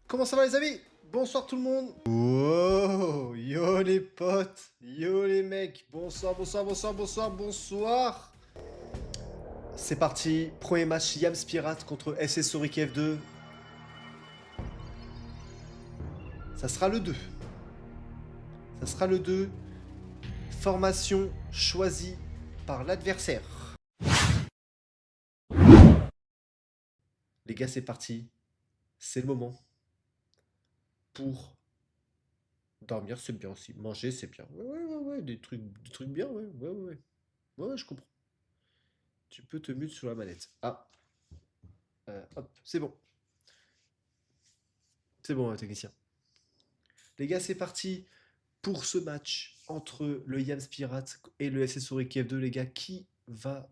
Comment ça va les amis? Bonsoir tout le monde. Wow, yo les potes, yo les mecs, bonsoir, bonsoir, bonsoir, bonsoir, bonsoir. C'est parti, premier match Yams Pirate contre SS Auric F2. Ça sera le 2. Ça sera le 2. Formation choisie par l'adversaire. Les gars, c'est parti. C'est le moment. Pour dormir, c'est bien aussi. Manger, c'est bien. Ouais, ouais, ouais, ouais, des trucs bien, ouais, ouais, ouais, ouais. Ouais, ouais, je comprends. Tu peux te mute sur la manette. Ah, hop, c'est bon. C'est bon, technicien. Les gars, c'est parti pour ce match entre le Yams Pirate et le SS Auric F2. Les gars, qui va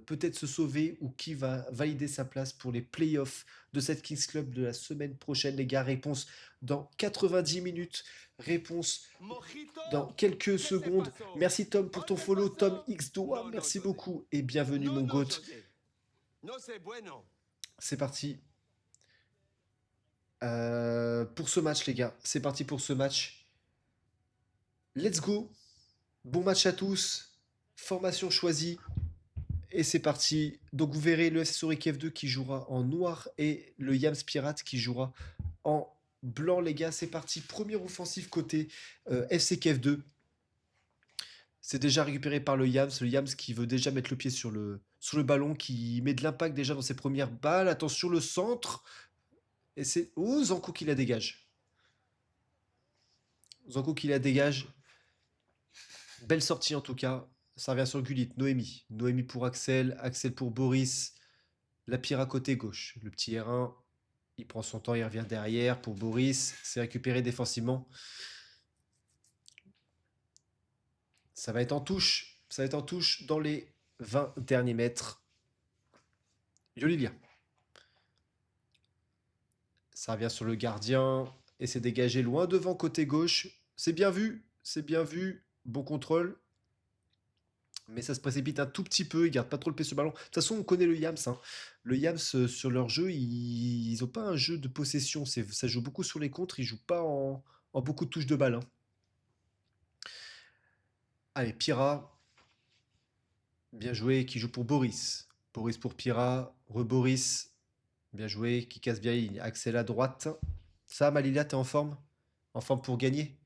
peut-être se sauver ou qui va valider sa place pour les playoffs de cette Kings Club de la semaine prochaine? Les gars, réponse dans 90 minutes. Réponse dans quelques secondes. Merci Tom pour ton follow. Tom X Doa, merci beaucoup et bienvenue mon goat. C'est parti. Pour ce match, les gars, c'est parti pour ce match. Let's go. Bon match à tous. Formation choisie. Et c'est parti. Donc vous verrez le SS Auric F2 qui jouera en noir et le Yams Pirate qui jouera en blanc, les gars. C'est parti. Première offensive côté FCKF2. C'est déjà récupéré par le Yams. Le Yams qui veut déjà mettre le pied sur le ballon, qui met de l'impact déjà dans ses premières balles. Attention, le centre. Et c'est. Oh, Zanko qui la dégage. Zanko qui la dégage. Belle sortie en tout cas. Ça revient sur Gullit. Noémie. Noémie pour Axel. Axel pour Boris. La pire à côté gauche. Le petit R1. Il prend son temps. Il revient derrière pour Boris. C'est récupéré défensivement. Ça va être en touche. Ça va être en touche dans les 20 derniers mètres. Yolilia. Ça revient sur le gardien. Et c'est dégagé loin devant côté gauche. C'est bien vu. C'est bien vu. Bon contrôle. Mais ça se précipite un tout petit peu, ils gardent pas trop le pied sur le ballon. De toute façon, on connaît le Yams, hein. Le Yams, sur leur jeu, ils ont pas un jeu de possession. Ça joue beaucoup sur les contres, ils jouent pas en beaucoup de touches de balle, hein. Allez, Pira, bien joué, qui joue pour Boris. Boris pour Pira, re-Boris, bien joué, qui casse bien la ligne. Axel à droite. Ça, Malila, t'es en forme? En forme pour gagner?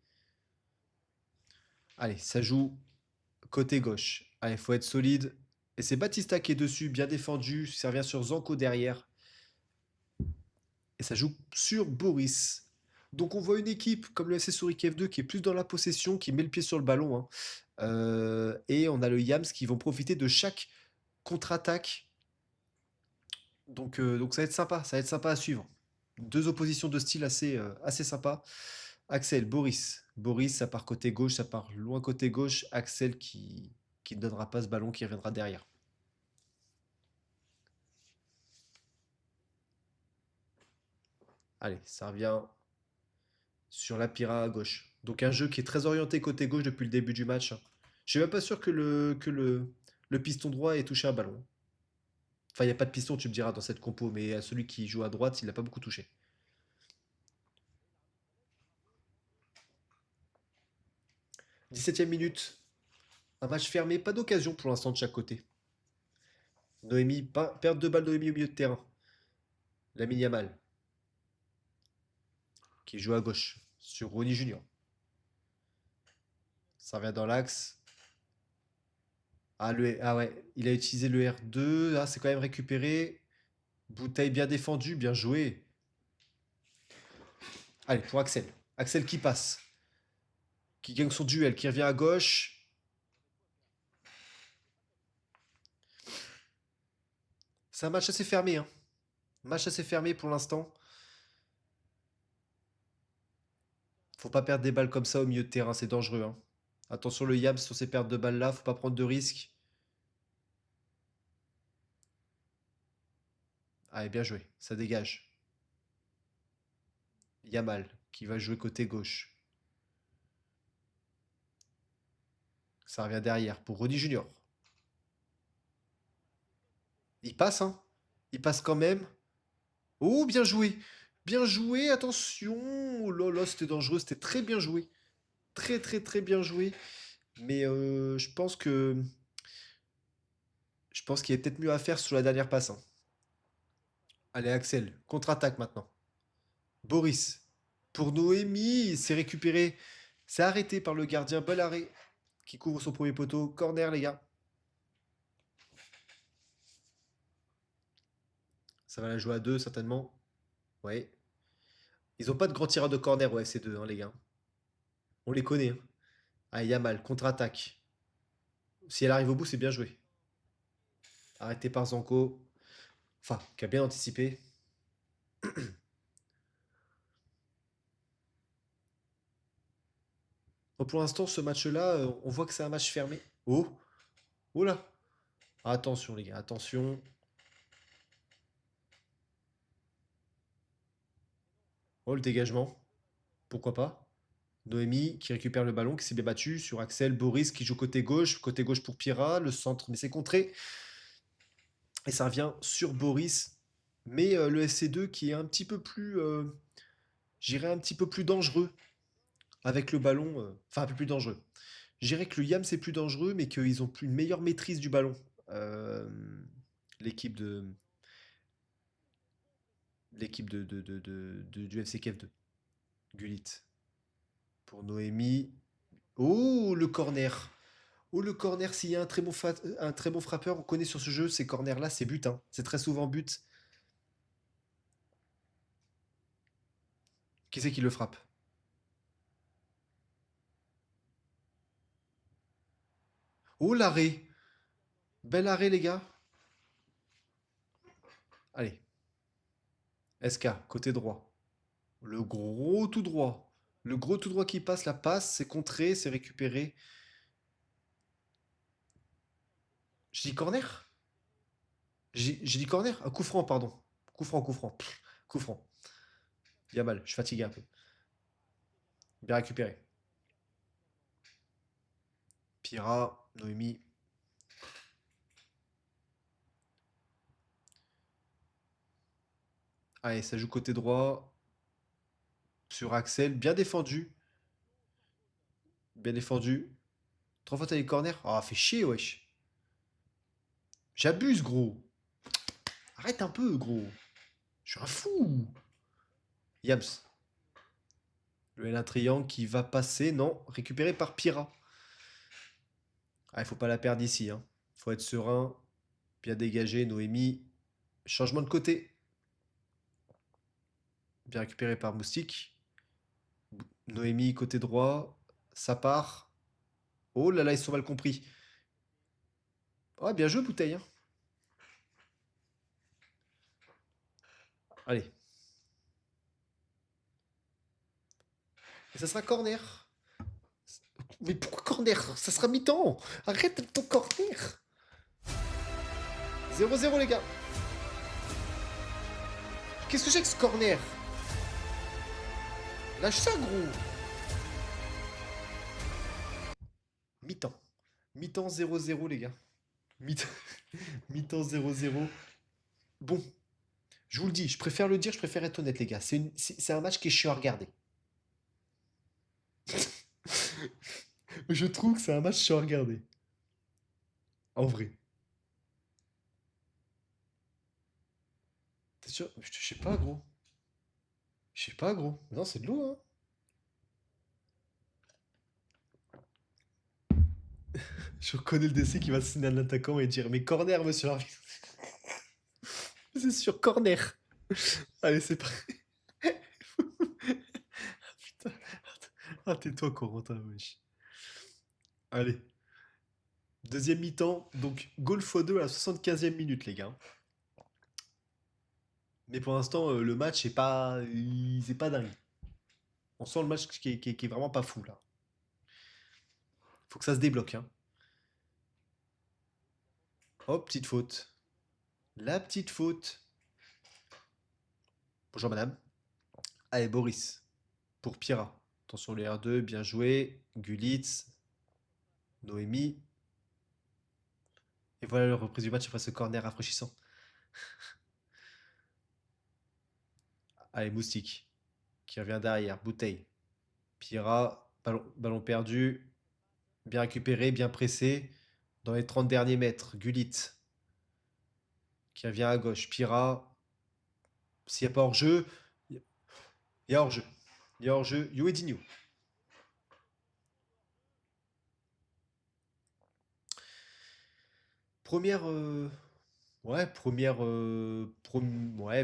Allez, ça joue côté gauche. Allez, faut être solide. Et c'est Batista qui est dessus, bien défendu. Ça revient sur Zanko derrière. Et ça joue sur Boris. Donc on voit une équipe comme le SS Auric F2 qui est plus dans la possession, qui met le pied sur le ballon, hein. Et on a le Yams qui vont profiter de chaque contre-attaque. Donc ça va être sympa, ça va être sympa à suivre. Deux oppositions de style assez sympa. Axel, Boris. Boris, ça part côté gauche, ça part loin côté gauche. Axel qui ne donnera pas ce ballon, qui reviendra derrière. Allez, ça revient sur la Pira à gauche. Donc un jeu qui est très orienté côté gauche depuis le début du match, hein. Je suis même pas sûr que le piston droit ait touché un ballon. Enfin, il n'y a pas de piston, tu me diras, dans cette compo, mais celui qui joue à droite, il n'a pas beaucoup touché. 17e minute, un match fermé, pas d'occasion pour l'instant de chaque côté. Noémie, perte de balle Noémie au milieu de terrain. Lamine Yamal, qui joue à gauche, sur Ronny Junior. Ça revient dans l'axe. Ah ouais, il a utilisé le R2. Ah, c'est quand même récupéré. Bouteille bien défendue, bien joué. Allez, pour Axel. Axel qui passe. Qui gagne son duel, qui revient à gauche. C'est un match assez fermé, hein. Match assez fermé pour l'instant. Faut pas perdre des balles comme ça au milieu de terrain, c'est dangereux, hein. Attention le Yams sur ces pertes de balles là, faut pas prendre de risques. Allez, bien joué, ça dégage. Yamal qui va jouer côté gauche. Ça revient derrière pour Rudy Junior. Il passe, hein. Il passe quand même. Oh, bien joué. Bien joué, attention. Oh là là, c'était dangereux, c'était très bien joué. Très très très bien joué. Mais je pense qu'il y a peut-être mieux à faire sur la dernière passe, hein. Allez, Axel, contre-attaque maintenant. Boris. Pour Noémie, c'est récupéré. C'est arrêté par le gardien Bollaré qui couvre son premier poteau. Corner, les gars. Ça va la jouer à deux, certainement. Ouais. Ils ont pas de grand tireur de corner, ouais, ces deux, hein, les gars. On les connaît, hein. Ah, Yamal, contre-attaque. Si elle arrive au bout, c'est bien joué. Arrêté par Zanko. Enfin, qui a bien anticipé. Bon, pour l'instant, ce match-là, on voit que c'est un match fermé. Oh, oh là. Attention, les gars, attention. Oh, le dégagement. Pourquoi pas? Noémie qui récupère le ballon, qui s'est bien battu sur Axel. Boris qui joue côté gauche pour Pira, le centre, mais c'est contré. Et ça revient sur Boris. Mais le SC2 qui est un petit peu plus, j'irais un petit peu plus dangereux avec le ballon. Enfin, un peu plus dangereux. Je dirais que le Yam c'est plus dangereux, mais qu'ils ont plus une meilleure maîtrise du ballon. Euh, l'équipe de du FC Kiev 2. Gullit. Pour Noémie. Oh, le corner. Oh, le corner, s'il y a un très bon frappeur, on connaît sur ce jeu, ces corners-là, c'est but, hein. C'est très souvent but. Qui c'est qui le frappe? Oh, l'arrêt. Bel arrêt, les gars. Allez. SK, côté droit. Le gros tout droit. Le gros tout droit qui passe, la passe, c'est contré, c'est récupéré. J'ai dit corner? J'ai dit corner? Ah, coup franc, pardon. Coup franc, coup franc. Pff, coup franc. Il y a mal, je suis fatigué un peu. Bien récupéré. Pira, Noémie. Allez, ça joue côté droit. Sur Axel, bien défendu. Bien défendu. Trois fois t'as les corners. Ah, fait chier, wesh. J'abuse, gros. Arrête un peu, gros. Je suis un fou. Yams. Le L1 triangle qui va passer. Non, récupéré par Pira. Ah, il faut pas la perdre ici, hein. Faut être serein. Bien dégagé, Noémie. Changement de côté. Bien récupéré par Moustique. Noémie, côté droit. Ça part. Oh là là, ils sont mal compris. Oh, bien joué, Bouteille, hein. Allez. Et ça sera corner. Mais pourquoi corner? Ça sera mi-temps. Arrête ton corner. 0-0, les gars. Qu'est-ce que j'ai que ce corner? Lâche ça, gros. Mi-temps. Mi-temps 0-0, les gars. Mi-temps mi-temps 0-0. Bon, je vous le dis, je préfère le dire, je préfère être honnête, les gars. C'est un match qui est chiant à regarder. Je trouve que c'est un match chiant à regarder. En vrai. T'es sûr? Je sais pas, gros. Je sais pas, gros. Non, c'est de l'eau, hein. Je reconnais le DC qui va signer un attaquant et dire mais corner, monsieur l'arbitre. C'est sur corner. Allez, c'est parti. Putain. Ah, tais-toi, Corentin, wesh. Allez. Deuxième mi-temps, donc goal x2 à la 75e minute, les gars. Mais pour l'instant, le match c'est pas dingue. On sent le match qui est vraiment pas fou, là. Faut que ça se débloque, hein. Hop, petite faute. La petite faute. Bonjour, madame. Allez, Boris. Pour Pira. Attention, le R2, bien joué. Gulitz. Noémie. Et voilà le reprise du match après ce corner rafraîchissant. Allez, Moustique, qui revient derrière. Bouteille. Pira, ballon perdu. Bien récupéré, bien pressé. Dans les 30 derniers mètres. Gullit, qui revient à gauche. Pira, s'il n'y a pas hors-jeu, il y a hors-jeu. Il y a hors-jeu. Yoedinho. Première, ouais, ouais,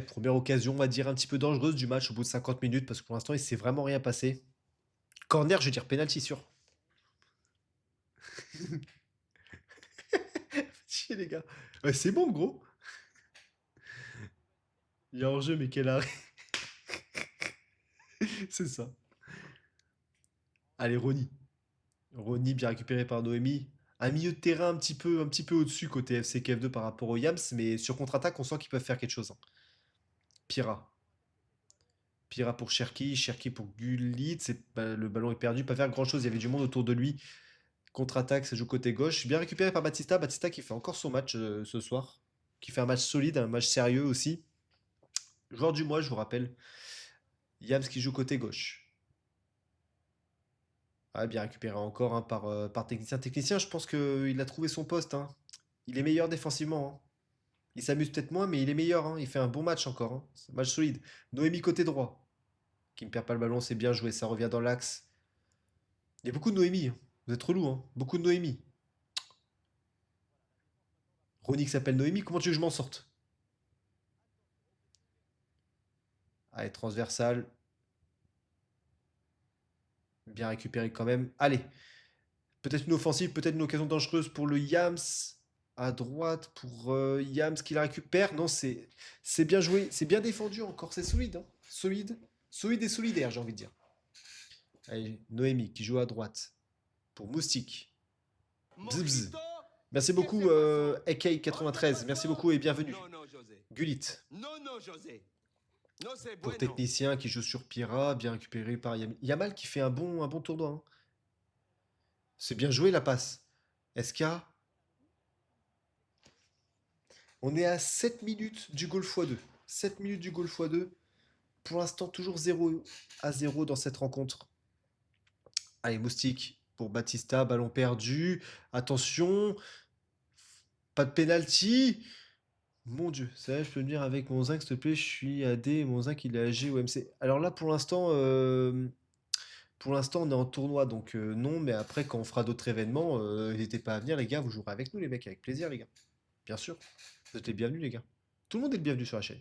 première occasion, on va dire, un petit peu dangereuse du match au bout de 50 minutes, parce que pour l'instant, il s'est vraiment rien passé. Corner, je veux dire penalty sûr. Chier, les gars. Ouais, c'est bon, gros. Il y a hors-jeu, mais quel arrêt. C'est ça. Allez, Ronny. Ronny, bien récupéré par Noémie. Un milieu de terrain un petit peu au-dessus côté FC KF2 par rapport aux Yams, mais sur contre-attaque, on sent qu'ils peuvent faire quelque chose, hein. Pira. Pira pour Cherki, Cherki pour Gullit. Le ballon est perdu, pas faire grand-chose. Il y avait du monde autour de lui. Contre-attaque, ça joue côté gauche. Bien récupéré par Batista. Batista qui fait encore son match ce soir. Qui fait un match solide, un match sérieux aussi. Joueur du mois, je vous rappelle. Yams qui joue côté gauche. Ah, bien récupéré encore, hein, par technicien. Technicien, je pense qu'il a trouvé son poste, hein. Il est meilleur défensivement, hein. Il s'amuse peut-être moins, mais il est meilleur, hein. Il fait un bon match encore, hein. C'est un match solide. Noémie côté droit, qui ne perd pas le ballon, c'est bien joué. Ça revient dans l'axe. Il y a beaucoup de Noémie, hein. Vous êtes relou, hein. Beaucoup de Noémie. Ronnie qui s'appelle Noémie, comment tu veux que je m'en sorte? Allez, transversal. Bien récupéré quand même. Allez, peut-être une offensive, peut-être une occasion dangereuse pour le Yams. À droite pour Yams qui la récupère. Non, c'est bien joué. C'est bien défendu encore. C'est solide, hein. Solide. Solide et solidaire, j'ai envie de dire. Allez, Noémie qui joue à droite. Pour Moustique. Bzz, bzz. Merci beaucoup, AK93. Merci beaucoup et bienvenue. Gullit. Pour technicien qui joue sur Pira. Bien récupéré par Yamal qui fait un bon tournoi, hein. C'est bien joué la passe. SK. On est à 7 minutes du goal x2. 7 minutes du goal x2. Pour l'instant, toujours 0-0 dans cette rencontre. Allez, Moustique pour Batista, ballon perdu. Attention, pas de penalty. Mon Dieu, ça, je peux venir avec mon zinc, s'il te plaît. Je suis AD et mon zinc, il est AG ou MC. Alors là, pour l'instant, on est en tournoi, donc non. Mais après, quand on fera d'autres événements, n'hésitez pas à venir, les gars. Vous jouerez avec nous, les mecs, avec plaisir, les gars. Bien sûr. Vous êtes les bienvenus, les gars. Tout le monde est le bienvenu sur la chaîne.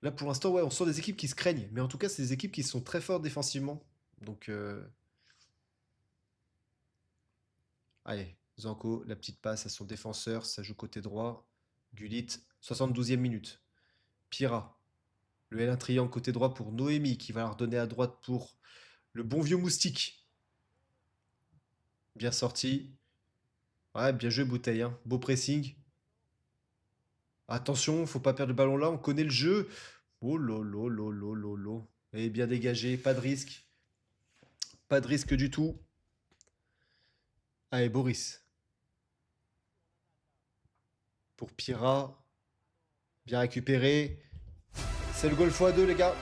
Là, pour l'instant, ouais, on sent des équipes qui se craignent. Mais en tout cas, c'est des équipes qui sont très fortes défensivement. Donc, allez, Zanko, la petite passe à son défenseur. Ça joue côté droit. Gullit, 72e minute. Pira, le L1 triangle côté droit pour Noémie, qui va la redonner à droite pour le bon vieux Moustique. Bien sorti. Ouais, bien joué, Bouteille, hein. Beau pressing. Attention, faut pas perdre le ballon là. On connaît le jeu. Oh lolo, lolo, lolo. Et bien dégagé, pas de risque. Pas de risque du tout. Allez, Boris. Pour Pira. Bien récupéré. C'est le goal x2, les gars.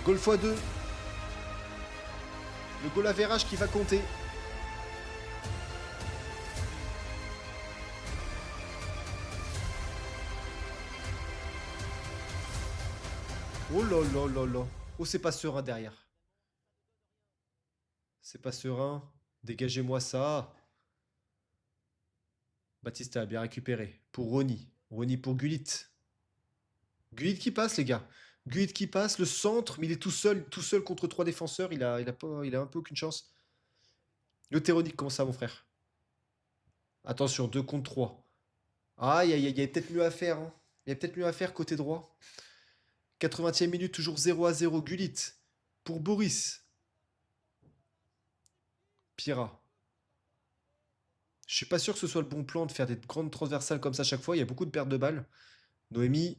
Goal x2. Le goal à verrage qui va compter. Oh là là là là. Oh, c'est pas serein derrière. C'est pas serein. Dégagez-moi ça. Baptiste a bien récupéré. Pour Ronny. Ronny pour Gullit. Gullit qui passe, les gars. Gullit qui passe, le centre, mais il est tout seul contre trois défenseurs. Il a un peu aucune chance. Le Téronique, comment ça, mon frère? Attention, 2 contre 3. Aïe, aïe, aïe, il y a peut-être mieux à faire, hein. Il y a peut-être mieux à faire côté droit. 80e minute, toujours 0-0. Gullit. Pour Boris. Pira. Je suis pas sûr que ce soit le bon plan de faire des grandes transversales comme ça chaque fois. Il y a beaucoup de pertes de balles. Noémie,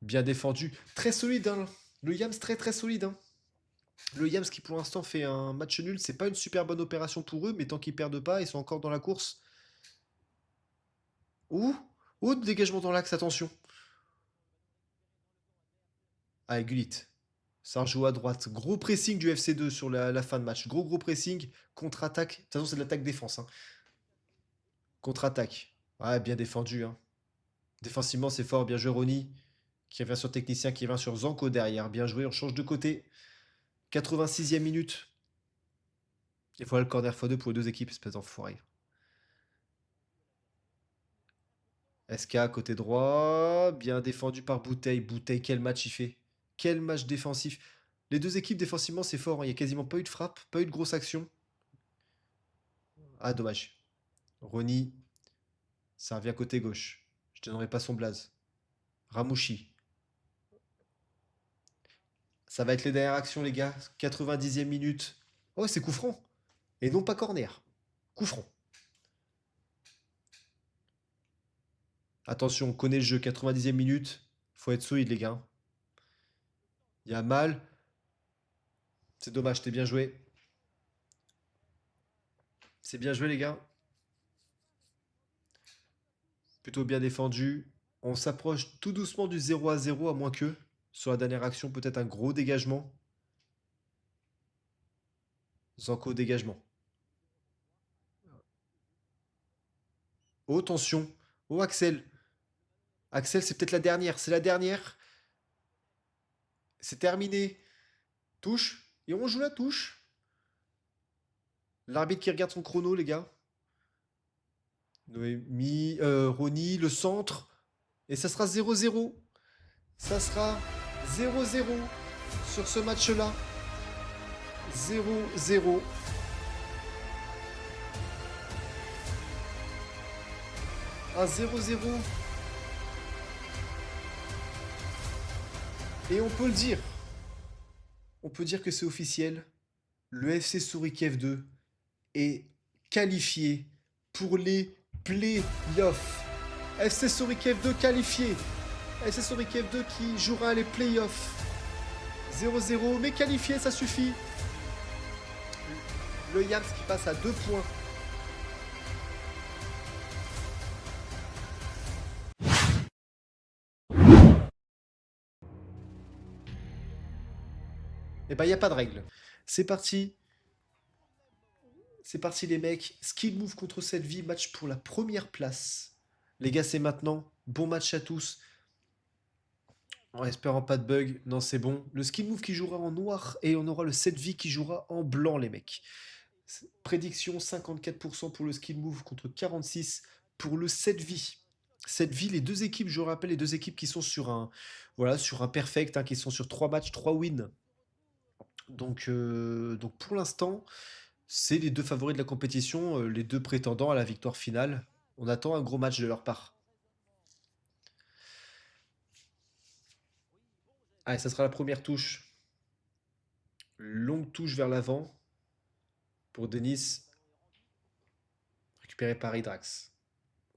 bien défendu. Très solide, hein. Le Yams, très très solide, hein. Le Yams qui pour l'instant fait un match nul. C'est pas une super bonne opération pour eux, mais tant qu'ils perdent pas, ils sont encore dans la course. Ouh, dégagement dans l'axe, attention. Allez, Gullit. Ça rejoue à droite. Gros pressing du FC2 sur la fin de match. Gros pressing. Contre-attaque. De toute façon, c'est de l'attaque-défense. Hein. Contre-attaque. Ouais, bien défendu. Hein. Défensivement, c'est fort. Bien joué, Ronny. Qui revient sur Technicien, qui revient sur Zanko derrière. Bien joué, on change de côté. 86e minute. Il faut le corner x2 pour les deux équipes, espèce d'enfoiré. SK côté droit, bien défendu par Bouteille. Bouteille, quel match il fait. Quel match défensif. Les deux équipes défensivement, c'est fort. Hein. Il n'y a quasiment pas eu de frappe, pas eu de grosse action. Ah, dommage. Ronny, ça revient côté gauche. Je te donnerai pas son blaze. Ramouchi. Ça va être les dernières actions, les gars. 90e minute. Oh, c'est coup franc. Et non pas corner. Coup franc. Attention, on connaît le jeu. 90e minute. Faut être solide, les gars. Il y a mal. C'est dommage, t'es bien joué. C'est bien joué, les gars. Plutôt bien défendu. On s'approche tout doucement du 0-0, à moins que, sur la dernière action, peut-être un gros dégagement. Zanko, dégagement. Oh, tension. Oh, Axel. Axel, c'est peut-être la dernière. C'est la dernière. C'est terminé. Touche. Et on joue la touche. L'arbitre qui regarde son chrono, les gars. Noémie, Ronny, le centre. Et ça sera 0-0. Ça sera 0-0 sur ce match-là. 0-0. Un 0-0. Et on peut le dire. On peut dire que c'est officiel. Le FC Sourikev 2 est qualifié pour les playoffs. FC Sourikev 2 qualifié. FC Sourikev 2 qui jouera les playoffs. 0-0, mais qualifié, ça suffit. Le Yams qui passe à 2 points. Et bah, il n'y a pas de règle. C'est parti. C'est parti, les mecs. Skill move contre cette vie. Match pour la première place. Les gars, c'est maintenant. Bon match à tous. En espérant pas de bug. Non, c'est bon. Le skill move qui jouera en noir et on aura le 7 vie qui jouera en blanc, les mecs. Prédiction 54% pour le skill move contre 46% pour le 7 vie. 7 vie, les deux équipes, je rappelle, les deux équipes qui sont sur un, voilà, sur un perfect, hein, qui sont sur 3 matchs, 3 wins. Donc pour l'instant, c'est les deux favoris de la compétition, les deux prétendants à la victoire finale. On attend un gros match de leur part. Allez, ça sera la première touche. Longue touche vers l'avant pour Denis. Récupéré par Hydrax.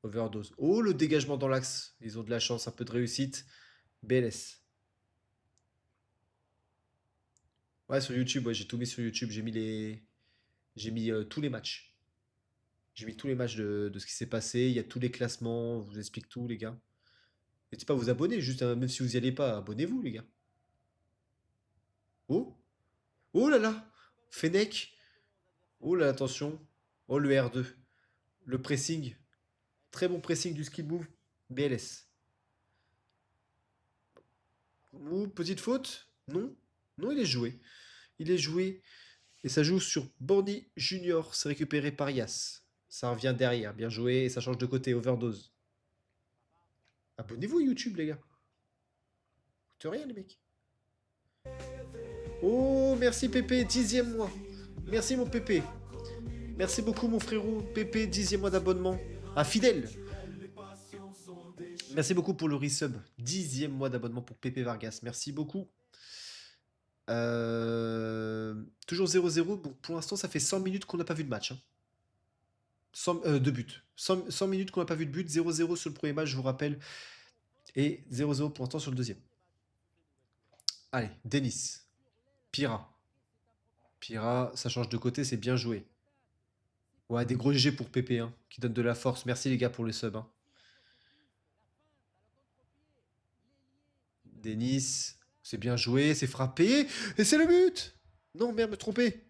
Overdose. Oh, le dégagement dans l'axe. Ils ont de la chance, un peu de réussite. BLS. Ouais, sur YouTube, ouais, j'ai tout mis sur YouTube. J'ai mis tous les matchs. J'ai mis tous les matchs de ce qui s'est passé. Il y a tous les classements. Je vous explique tout, les gars. N'hésitez pas à vous abonner, juste même si vous n'y allez pas, abonnez-vous, les gars. Oh, oh là là, Fennec. Oh là, attention. Oh, le R2. Le pressing. Très bon pressing du skill move. BLS. Ou petite faute? Non. Non, il est joué. Il est joué. Et ça joue sur Borny Junior. C'est récupéré par Yas. Ça revient derrière. Bien joué. Et ça change de côté. Overdose. Abonnez-vous YouTube, les gars. Coûte rien, les mecs. Oh, merci Pépé. 10e mois. Merci mon Pépé. Merci beaucoup mon frérot. Pépé, 10e mois d'abonnement. Un fidèle. Merci beaucoup pour le resub. 10e mois d'abonnement pour Pépé Vargas. Merci beaucoup. Toujours 0-0. Bon, pour l'instant, ça fait 100 minutes qu'on n'a pas vu de match. Hein. 2 buts. 100 minutes qu'on n'a pas vu de but. 0-0 sur le premier match, je vous rappelle. Et 0-0 pour l'instant sur le deuxième. Allez, Denis. Pira. Pira, ça change de côté, c'est bien joué. Ouais, des gros GG pour Pépé, hein, qui donne de la force. Merci les gars pour les subs. Hein. Denis. C'est bien joué, c'est frappé. Et c'est le but. Non, merde, me tromper.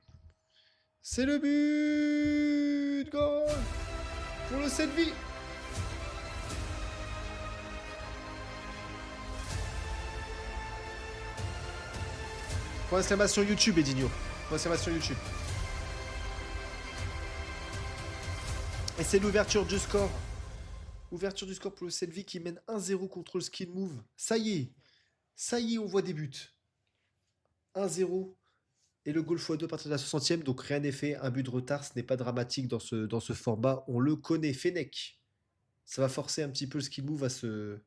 C'est le but. Goal pour le Selvi. Point d'exclamation YouTube, Edinho. Point d'exclamation YouTube. Et c'est l'ouverture du score. Ouverture du score pour le Selvi qui mène 1-0 contre le Skill Move. Ça y est. Ça y est, on voit des buts. 1-0. Et le goal x2 à partir de la 60e. Donc rien n'est fait. Un but de retard, ce n'est pas dramatique dans ce format. On le connaît. Fennec. Ça va forcer un petit peu le Skill Move à se...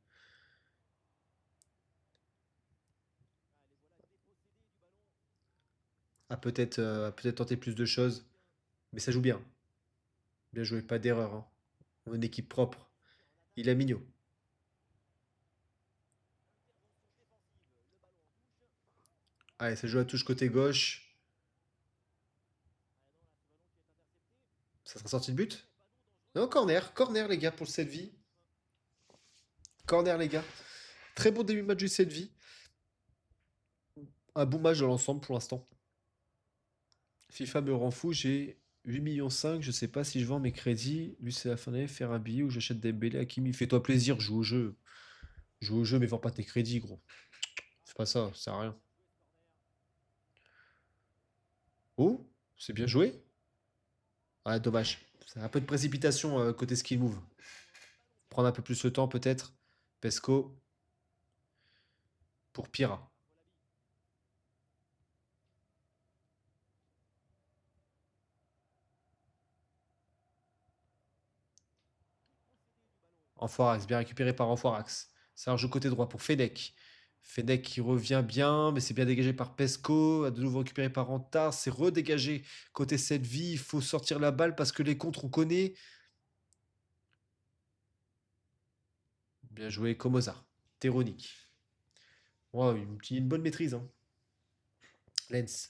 à peut-être tenter plus de choses. Mais ça joue bien. Bien joué, pas d'erreur. Hein. On a une équipe propre. Il a mignon. Allez, ça joue à touche côté gauche. Ça sera sorti de but? Non, corner. Corner, les gars, pour le Selvi. Corner, les gars. Très bon début de match du Selvi. Un bon match dans l'ensemble pour l'instant. FIFA me rend fou, j'ai 8,5 millions. Je sais pas si je vends mes crédits. Lui, c'est la fin d'année, faire un billet ou j'achète Dembélé. Hakimi, fais-toi plaisir, joue au jeu. Joue au jeu, mais vends pas tes crédits, gros. C'est pas ça, ça sert à rien. Oh, c'est bien joué. Ah, dommage. C'est un peu de précipitation côté skill move. Prendre un peu plus le temps, peut-être. Pesco pour Pira. Enfoirax, bien récupéré par Enfoirax. C'est un jeu côté droit pour Fennec. Fennec qui revient bien, mais c'est bien dégagé par Pesco. À de nouveau récupéré par Antar. C'est redégagé côté cette vie. Il faut sortir la balle parce que les contres, on connaît. Bien joué, Komoza. Teronic. Wow, une bonne maîtrise. Hein. Lens.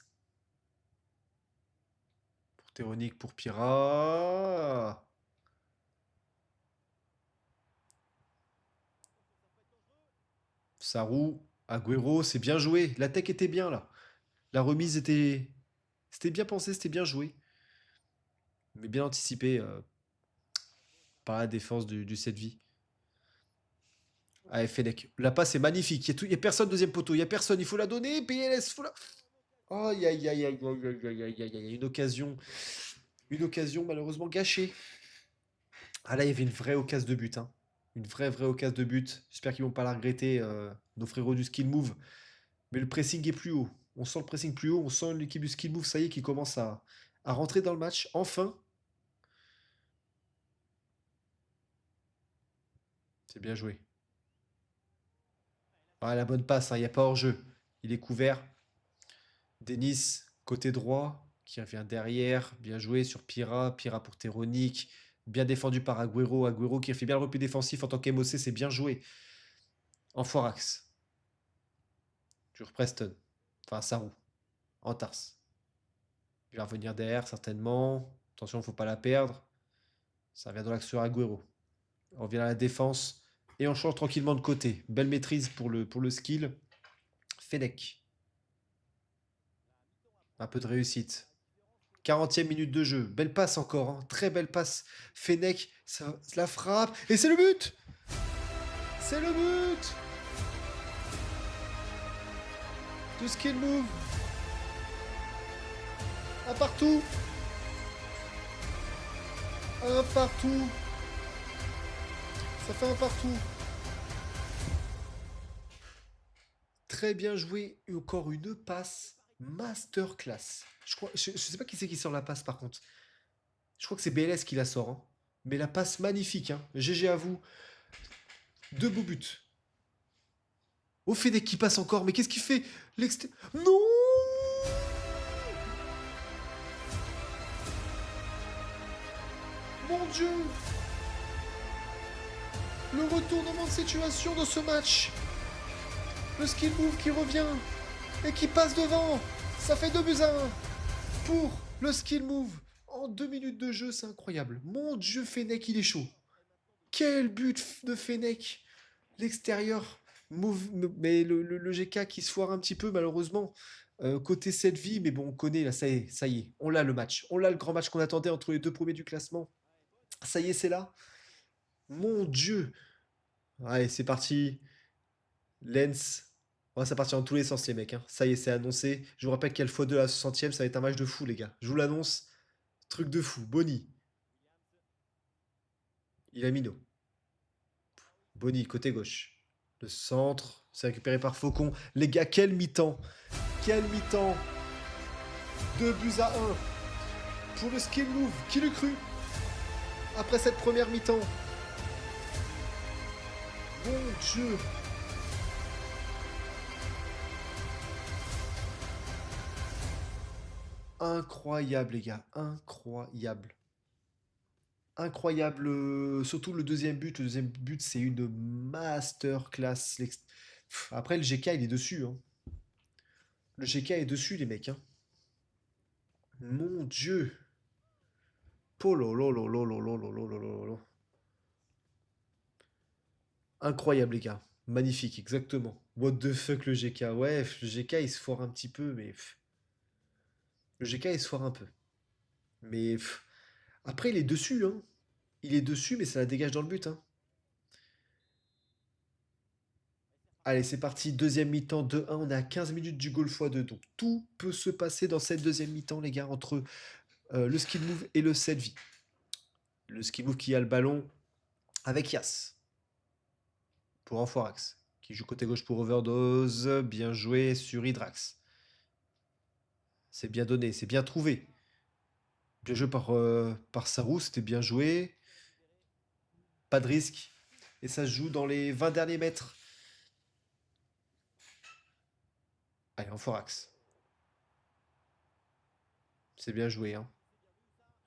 Pour Teronic, pour Pira. Sarou, Agüero, c'est bien joué. La tech était bien là. La remise était. C'était bien pensé, c'était bien joué. Mais bien anticipé par la défense du 7 vie. Allez, Fennec. La passe est magnifique. Il n'y a personne deuxième poteau. Il n'y a personne. Il faut la donner. PLS, faut la. Oh, aïe, aïe, aïe, aïe, aïe, aïe, aïe, aïe, aïe, aïe. Une occasion. Une occasion malheureusement gâchée. Ah là, il y avait une vraie occasion de but. Hein. Une vraie occasion de but. J'espère qu'ils vont pas la regretter, nos frérots du skill move. Mais le pressing est plus haut. On sent le pressing plus haut. On sent l'équipe du skill move, ça y est, qui commence à rentrer dans le match. Enfin. C'est bien joué. Ah, la bonne passe, hein, il n'y a pas hors-jeu. Il est couvert. Denis, côté droit, qui revient derrière. Bien joué sur Pira. Pira pour Teronic. Bien défendu par Agüero. Agüero qui a fait bien le repli défensif en tant qu'MOC. C'est bien joué. En Forax. Sur Preston. Enfin, Sarou. En Tars. Il va revenir derrière, certainement. Attention, il ne faut pas la perdre. Ça revient dans l'axe sur Agüero. On revient à la défense. Et on change tranquillement de côté. Belle maîtrise pour le skill. Fennec. Un peu de réussite. 40e minute de jeu. Belle passe encore. Hein. Très belle passe. Fennec, ça la frappe. Et c'est le but. C'est le but du skill move. Un partout. Un partout. Ça fait un partout. Très bien joué. Et encore une passe masterclass. Je sais pas qui c'est qui sort la passe par contre. Je crois que c'est BLS qui la sort. Hein. Mais la passe magnifique. Hein. GG à vous. Deux beaux buts. Au Fennec qui passe encore. Mais qu'est-ce qu'il fait Non. Mon Dieu. Le retournement de situation dans ce match. Le skill move qui revient et qui passe devant. Ça fait 2-1 pour le skill move. En 2 minutes de jeu, c'est incroyable. Mon Dieu, Fennec, il est chaud. Quel but de Fennec. L'extérieur Mais le GK qui se foire un petit peu, malheureusement. Côté cette vie, mais bon, on connaît, là, ça y est. On l'a le match. On l'a le grand match qu'on attendait entre les deux premiers du classement. Ça y est, c'est là. Mon Dieu. Allez, c'est parti. Lens. On va ça partir dans tous les sens, les mecs, hein. Ça y est, c'est annoncé. Je vous rappelle qu'il y a le x2 à la 60e. Ça va être un match de fou, les gars. Je vous l'annonce. Truc de fou. Boni. Il a Mino. Boni, côté gauche. Le centre. C'est récupéré par Faucon. Les gars, quel mi-temps. Quel mi-temps. 2 buts à 1. Pour le skill move. Qui l'eût cru. Après cette première mi-temps. Mon Dieu. Incroyable, les gars. Incroyable. Incroyable. Surtout le deuxième but. Le deuxième but, c'est une masterclass. Après, le GK, il est dessus, hein. Le GK est dessus, les mecs, hein. Mon Dieu. Polololololololololololo. Incroyable, les gars. Magnifique, exactement. What the fuck, le GK. Ouais, le GK, il se foire un petit peu, mais... Le GK, il se foire un peu. Mais... Après, il est dessus, hein. Il est dessus, mais ça la dégage dans le but, hein. Allez, c'est parti. Deuxième mi-temps 2-1. On est à 15 minutes du goal x2. Donc, tout peut se passer dans cette deuxième mi-temps, les gars, entre le skill move et le set vie. Le skill move qui a le ballon avec Yas pour Enfoirax, qui joue côté gauche pour Overdose. Bien joué sur Hydrax. C'est bien donné, c'est bien trouvé. Bien joué par Sarou, c'était bien joué. Pas de risque. Et ça se joue dans les 20 derniers mètres. Allez, Enfoirax. C'est bien joué, hein.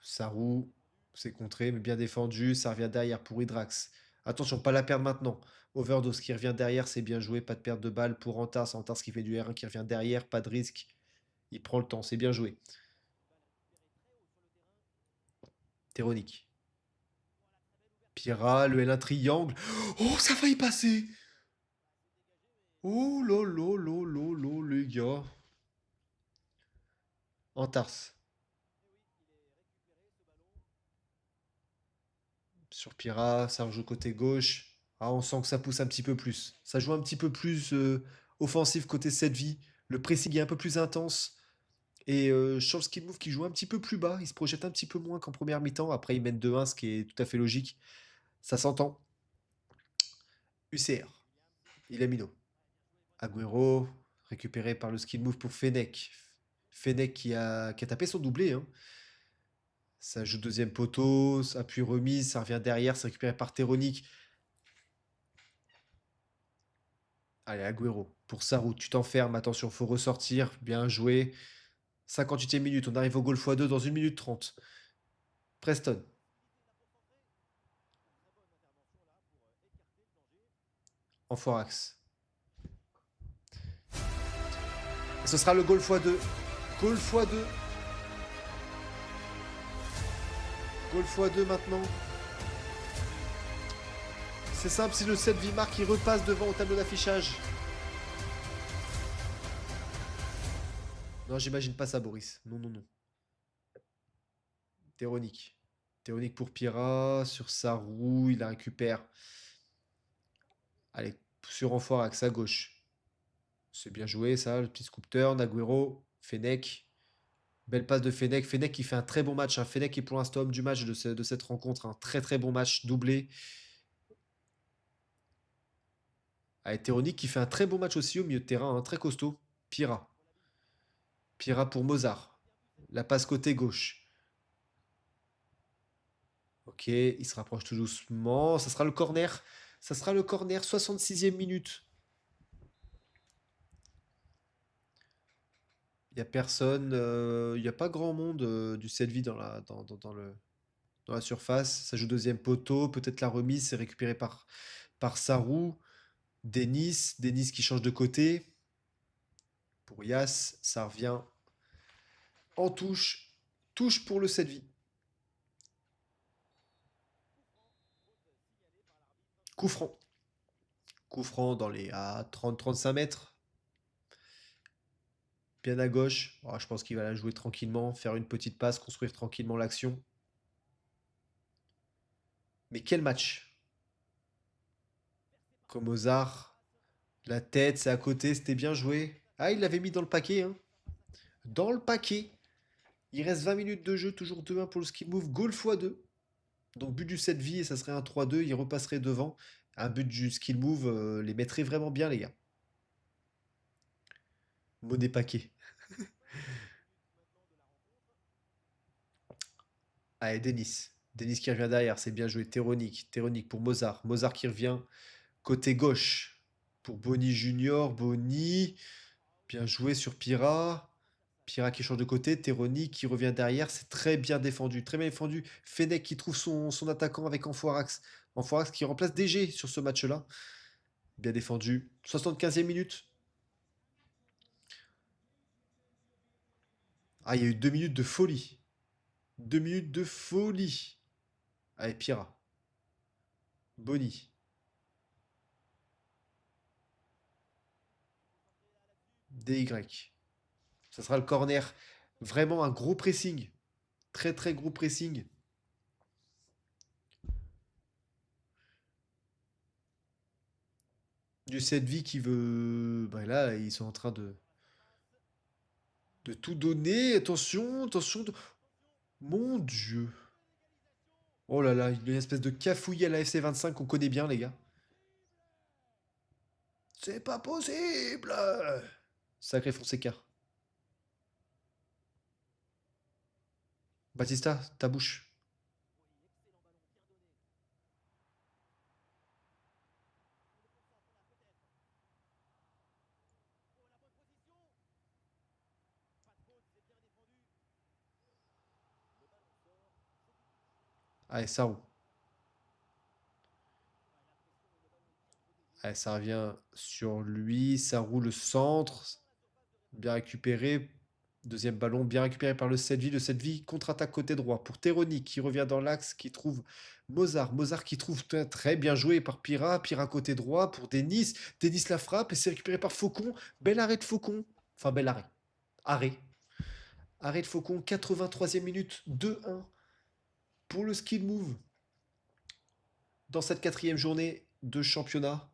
Sarou, c'est contré, mais bien défendu. Ça revient derrière pour Hydrax. Attention, pas la perdre maintenant. Overdose qui revient derrière, c'est bien joué. Pas de perte de balle pour Antars. Antars qui fait du R1 qui revient derrière. Pas de risque. Il prend le temps, c'est bien joué. Téronique. Pira, le L1 triangle. Oh, ça va y passer. Oh là là là là là, les gars. Antars. Sur Pira, ça joue côté gauche. Ah, on sent que ça pousse un petit peu plus. Ça joue un petit peu plus offensif côté cette vie. Le pressing est un peu plus intense. Et sur le skill move qui joue un petit peu plus bas. Il se projette un petit peu moins qu'en première mi-temps. Après, ils mènent 2-1, ce qui est tout à fait logique. Ça s'entend. UCR. Il a Mino. Agüero, récupéré par le skill move pour Fennec. Fennec qui a tapé son doublé, hein. Ça joue deuxième poteau, appui remise, ça revient derrière, c'est récupéré par Téronique. Allez, Agüero, pour Sarou, tu t'enfermes, attention, faut ressortir, bien joué. 58e minute, on arrive au goal x2 dans 1 minute 30. Preston, en forax. Et ce sera le goal x2. Goal x2. Goal x2 maintenant. C'est simple, si le 7 vie marque, il repasse devant au tableau d'affichage. Non, j'imagine pas ça, Boris. Non, non, non. Téronique. Téronique pour Pira. Sur sa roue, il la récupère. Allez, sur renfort axe à gauche. C'est bien joué, ça. Le petit scoop turn. Agüero. Fennec. Belle passe de Fennec. Fennec qui fait un très bon match, hein. Fennec qui est pour l'instant homme du match de cette rencontre. Un très très bon match doublé. Allez, Téronique qui fait un très bon match aussi au milieu de terrain, hein, très costaud. Pira. Pira pour Mozart. La passe côté gauche. Ok, il se rapproche tout doucement. Ça sera le corner. Ça sera le corner, 66e minute. Il n'y a personne. Il n'y a pas grand monde du 7 dans dans la surface. Ça joue deuxième poteau. Peut-être la remise, c'est récupéré par Sarou. Denis qui change de côté. Pour Yas, ça revient en touche. Touche pour le 7 Coup franc. Coup franc dans les à 30-35 mètres. Bien à gauche. Oh, je pense qu'il va la jouer tranquillement, faire une petite passe, construire tranquillement l'action. Mais quel match! Comme Mozart. La tête, c'est à côté, c'était bien joué. Ah, il l'avait mis dans le paquet, hein. Dans le paquet. Il reste 20 minutes de jeu, toujours 2-1 pour le skill move. Goal x2. Donc but du 7 vie et ça serait un 3-2. Il repasserait devant. Un but du skill move les mettrait vraiment bien, les gars. Monnaie paquet. Allez, Denis. Denis qui revient derrière, c'est bien joué. Téronique. Téronique pour Mozart. Mozart qui revient côté gauche. Pour Bonny Junior. Bonny. Bien joué sur Pira. Pira qui change de côté. Téronique qui revient derrière. C'est très bien défendu. Très bien défendu. Fennec qui trouve son attaquant avec Enfoirax. Enfoirax qui remplace DG sur ce match-là. Bien défendu. 75e minute. Ah, il y a eu 2 minutes de folie. 2 minutes de folie. Allez, Pira. Bonny. DY. Ça sera le corner. Vraiment un gros pressing. Très très gros pressing. Du 7 vie qui veut. Bah là, ils sont en train de tout donner. Attention, attention. Mon Dieu. Oh là là, une espèce de cafouillis à la FC25 qu'on connaît bien, les gars. C'est pas possible! Sacré Fonseca. Batista, ta bouche. Allez, Sarou. Allez, ça revient sur lui. Sarou, le centre. Bien récupéré. Deuxième ballon, bien récupéré par le 7 Le 7 contre-attaque côté droit pour Teroni qui revient dans l'axe, qui trouve Mozart. Mozart qui trouve très bien joué par Pira. Pira côté droit pour Denis. Denis la frappe et c'est récupéré par Faucon. Bel arrêt de Faucon. Enfin, bel arrêt. Arrêt. Arrêt de Faucon, 83e minute, 2-1 pour le skill move dans cette 4e journée de championnat.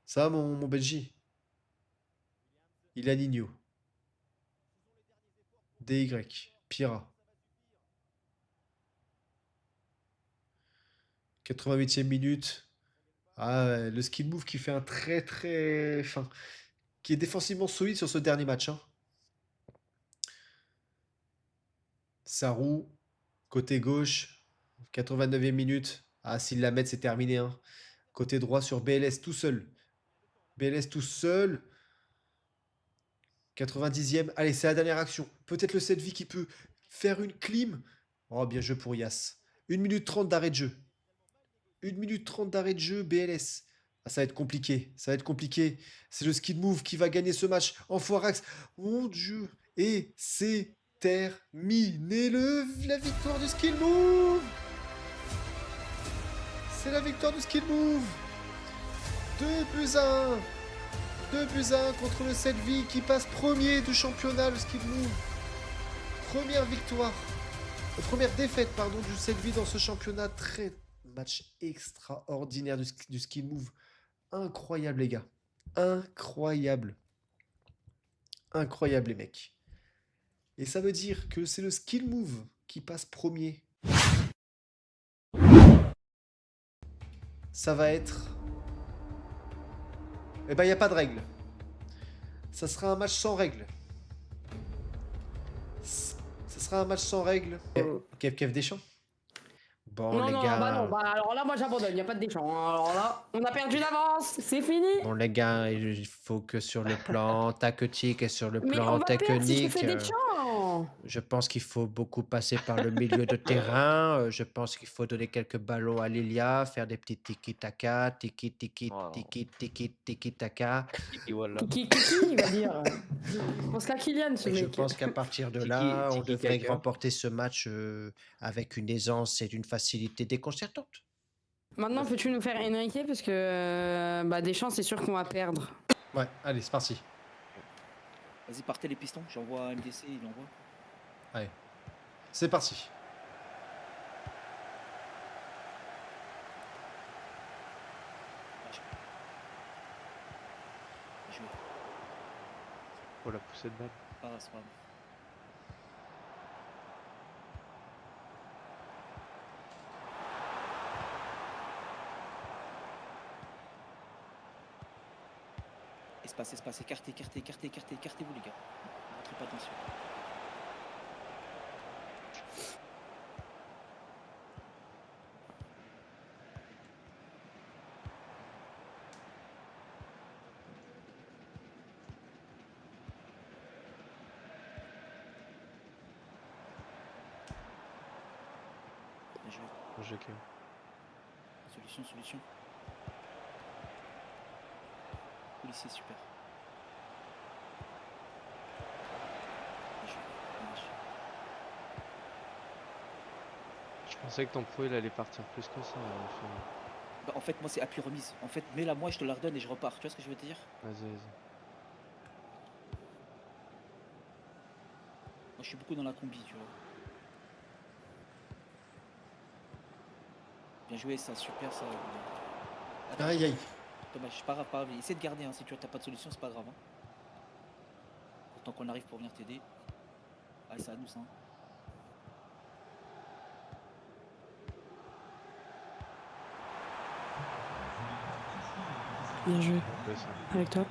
Ça va, mon Benji? Il a Nino. DY. Pira. 88e minute. Ah, ouais, le skill move qui fait un très très. Enfin, qui est défensivement solide sur ce dernier match, hein. Sarou, côté gauche, 89e minute. Ah, s'ils la mettent, c'est terminé, hein. Côté droit sur BLS tout seul. BLS tout seul. 90e. Allez, c'est la dernière action. Peut-être le 7 vie qui peut faire une clim. Oh, bien joué pour Yas. 1 minute 30 d'arrêt de jeu. 1 minute 30 d'arrêt de jeu, BLS. Ah, ça va être compliqué. Ça va être compliqué. C'est le skid move qui va gagner ce match. Enfoirax. Mon Dieu. Et c'est terminé. La victoire du skid move. C'est la victoire du skid move. 2-1. 2-1 contre le 7V qui passe premier du championnat, le skid move. Première victoire. Première défaite, pardon, du 7V dans ce championnat. Très match extraordinaire du skill move. Incroyable, les gars. Incroyable. Incroyable, les mecs. Et ça veut dire que c'est le skill move qui passe premier. Ça va être... Eh ben, il n'y a pas de règle. Ça sera un match sans règle. Ça sera un match sans règle. Kev Deschamps. Bon, Non, les non, gars. bah non, bah alors là, moi j'abandonne, y a pas de Deschamps. Alors là, on a perdu d'avance, c'est fini. Bon, les gars, il faut que sur le plan tactique et sur le Mais plan on va perdre si tu technique, fais Deschamps. Non. Je pense qu'il faut beaucoup passer par le milieu de terrain. Je pense qu'il faut donner quelques ballons à Lilia, faire des petits tiki-taka, Oh, tiki-tiki-taka. Kiki, voilà. Kiki, il va dire. Je pense qu'à Kylian, ce Et je mec. pense qu'à partir de Tiki- là, on tiki devrait caca. remporter ce match avec une aisance et d'une facilité déconcertante. Maintenant, peux-tu nous faire Enrique parce que Deschamps, c'est sûr qu'on va perdre. Ouais, allez, c'est parti. Vas-y, partez les pistons, j'envoie MDC, il envoie. Allez, c'est parti. Bien joué. Oh la poussée de balle. Pas grave, c'est pas grave. Espace, écartez, écartez-vous les gars. Ne rentrez pas attention. Bien joué. Bon jeu, ok. Solution. Policier, super. Bien joué. Dommage. Je pensais que ton pro il allait partir plus que ça. Bah, en fait, moi, c'est appui remise. En fait, mets-la moi, je te la redonne et je repars. Tu vois ce que je veux te dire? Vas-y. Moi, je suis beaucoup dans la combi, tu vois. Bien joué, ça, super, ça. Attends, Aïe, aïe. dommage, pas grave. Essaie de garder, hein. Si tu vois, t'as pas de solution, c'est pas grave. Hein. Pourtant qu'on arrive pour venir t'aider. Ah, c'est à nous, ça. Hein. Bien joué. Ouais, ça. Avec toi.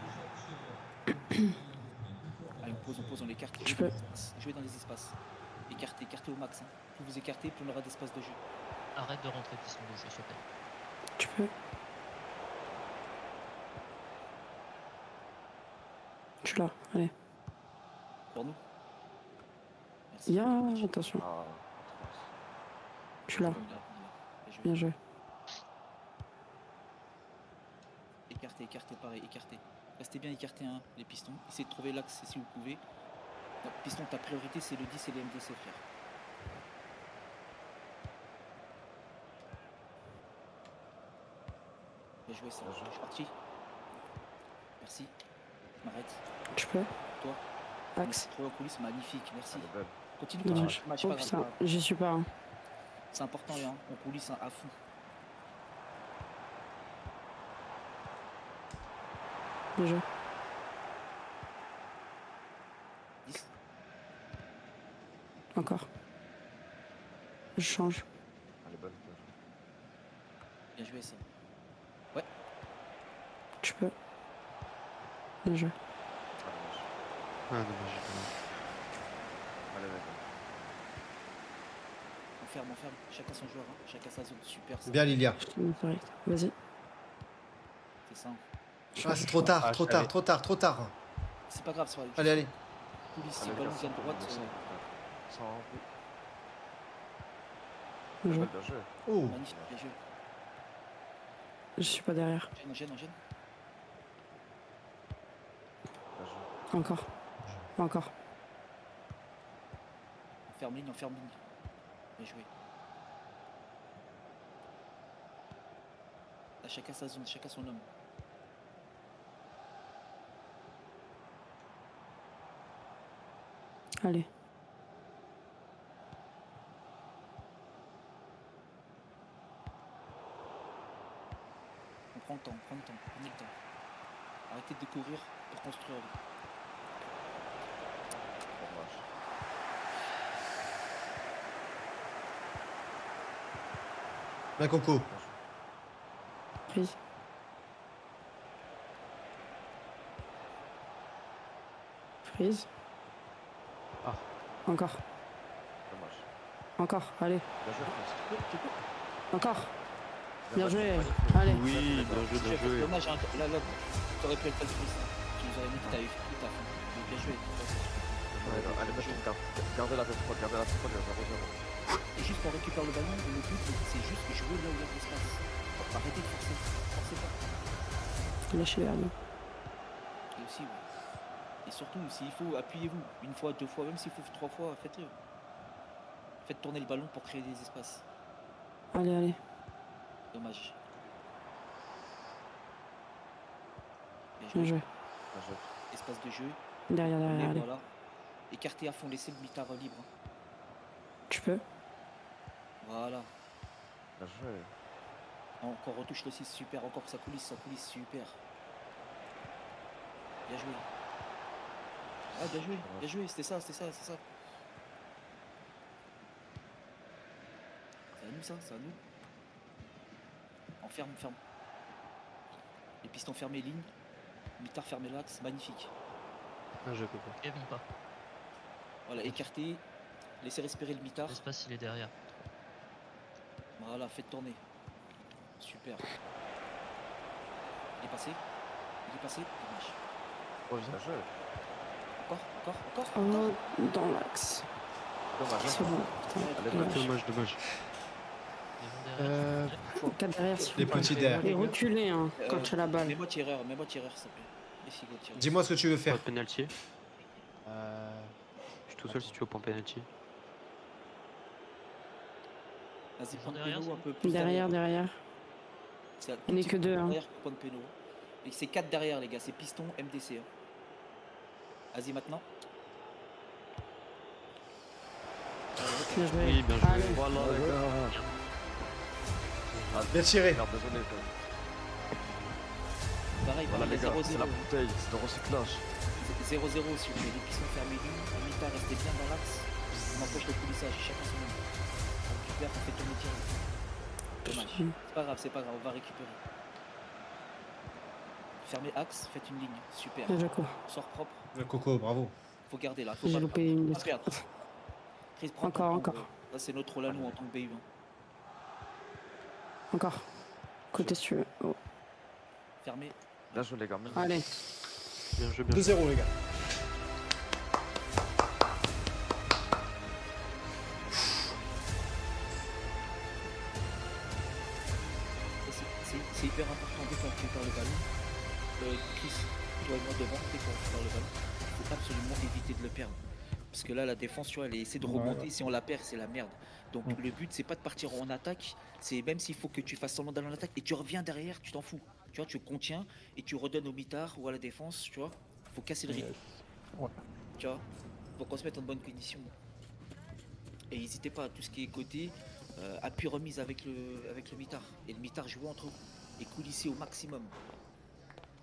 Allez, on pose, on l'écarte. Je peux. Jouer dans les espaces. Écartez au max. Hein. Plus vous écartez, plus on aura d'espace de jeu. Arrête de rentrer piston de jeu, s'il te plaît. Tu peux. Je suis là, allez. Pour nous. Merci. Bien, attention. Ah, Je suis là. Bien joué. Bien joué. Écartez, pareil, écartez. Restez bien écartés, hein, les pistons. Essayez de trouver l'axe si vous pouvez. Donc, piston, ta priorité, c'est le 10 et les MDC, frère. Bien joué, ça. Je suis parti. Merci. Je m'arrête. Tu peux. Toi. Axe. Trop en coulisses, magnifique, merci. elle est belle. Continue, Dommage. match, Oh pas grave, putain, pas grave. j'y suis pas. Hein. C'est important, hein, on coulisse hein, à fond. Bien joué. 10. Encore. Je change. Elle est bonne. Bien joué, ça. Tu peux. Bien joué. Ah dommage. Elle est belle. On ferme. Chacun son joueur, hein. Chacun sa zone. Super, ça. Bien, Lilia. Je te mets direct. Vas-y. C'est ça. Hein. Ah, c'est trop tard, Ah, trop je tard, savais. trop tard, trop tard. C'est pas grave, ça va. Allez. Coulisse, Elle est ballon bien, vient de droite. Sans Bien joué. bien joué. Oh, Magnifique, bien joué. Je suis pas derrière. Enchaîne. Bien joué. Encore. Encore. On ferme ligne. Bien joué. Là, chacun sa zone, chacun son homme. Allez. On prend le temps, prenez le temps. Arrêtez de courir pour construire. Dommage. bien, Coco. Prise. Prise. Ah. Encore. Dommage. Encore. Allez. Bien joué, France. Encore. Bien battu. joué. Magnifique. Allez. Oui, bien joué. Dommage, hein, là, t'aurais pu être pas le plus. Tu nous aurais dit que t'avais fait tout à fond. Bien joué. Ouais, non, allez, mettons le cap. Gardez la tête froide, gardez la tête froide, il y a 0-0. Et juste on récupère le ballon, et le but c'est juste jouer là où il y a de l'espace. Arrêtez de forcer, forcez pas. Lâchez-le, allez. Et aussi, ouais. Et surtout, s'il faut, appuyez-vous. Une fois, deux fois, même s'il faut 3 fois, faites-le. Faites tourner le ballon pour créer des espaces. Allez, allez. Dommage. Bien Bien joué. joué. Bien joué. Espace de jeu. Derrière, derrière, Et allez. voilà. Écartez à fond, laissez le mitard libre. Tu peux. Voilà. Bien joué. Encore retouche le 6, super. Encore ça coulisse, super. Bien joué. Ah, bien joué, c'était ça. C'est à nous ça, c'est à nous. On ferme. Les pistons fermés, ligne. Mitard fermé l'axe, magnifique. Un jeu coco. Kevin pas. Voilà, écartez. Laissez respirer le mitard. L'espace il est derrière. Voilà, faites tourner. Super. Il est passé. Dommage. Bien joué. Encore. Oh, dans l'axe. Dommage. C'est bon. Putain, Allez, dommage. Dommage. Ils vont derrière. Quatre derrière, s'il Les vous plaît. petits derrière. Et reculez, hein, quand tu as la balle. Mets-moi tireur, s'il te plaît. Et Figo, tireur. Dis-moi ce que tu veux Pas faire. de penalty. Je suis tout seul si tu veux pour penalty. Vas-y, Ils prends sont le derrière, péno un c'est peu plus Derrière. C'est un On n'est petit que peu deux, hein. derrière pour prendre péno. Et c'est 4 derrière, les gars. C'est piston MDC. Hein. Vas-y, maintenant. Bien joué. Oui, bien joué. Allez. Voilà, les gars. Bien tiré. Merde, désolé. quoi. Pareil, Voilà, les gars, 0-0. c'est la bouteille, c'est le recyclage. 0-0, s'il vous plaît. Les pistons fermés, ligne. Un mitard, restez bien dans l'axe. On empêche le coulissage. Chacun son nom. On récupère, on fait tourner direct. Dommage. C'est pas grave, on va récupérer. Fermez axe, faites une ligne. Super. Bien joué, quoi. Sort propre. Le coco, bravo. Faut garder là. Faut J'ai pas loupé une pas lettre. perdre. Chris, prends Encore, ton encore. temps. Ça, c'est notre rôle à nous en tant que BU. Hein. Encore. Côté si tu veux. Oh. Fermez. Bien joué, les gars. Même Allez. Bien joué, bien joué. 2-0 les gars. C'est hyper important dès qu'on récupère le ballon. Chris, toi et moi devant, dès qu'on récupère le ballon, il faut absolument éviter de le perdre. Parce que là, la défense, tu vois, elle essaie de remonter. Si on la perd, c'est la merde. Donc le but, c'est pas de partir en attaque. C'est même s'il faut que tu fasses seulement d'aller en attaque et tu reviens derrière, tu t'en fous. Tu vois, tu contiens et tu redonnes au mitard ou à la défense, tu vois. Faut casser le rythme. Tu vois, pour qu'on se mette en bonne condition. Et n'hésitez pas à tout ce qui est côté, appui remise avec le mitard. Et le mitard jouer entre vous. Et coulisser au maximum.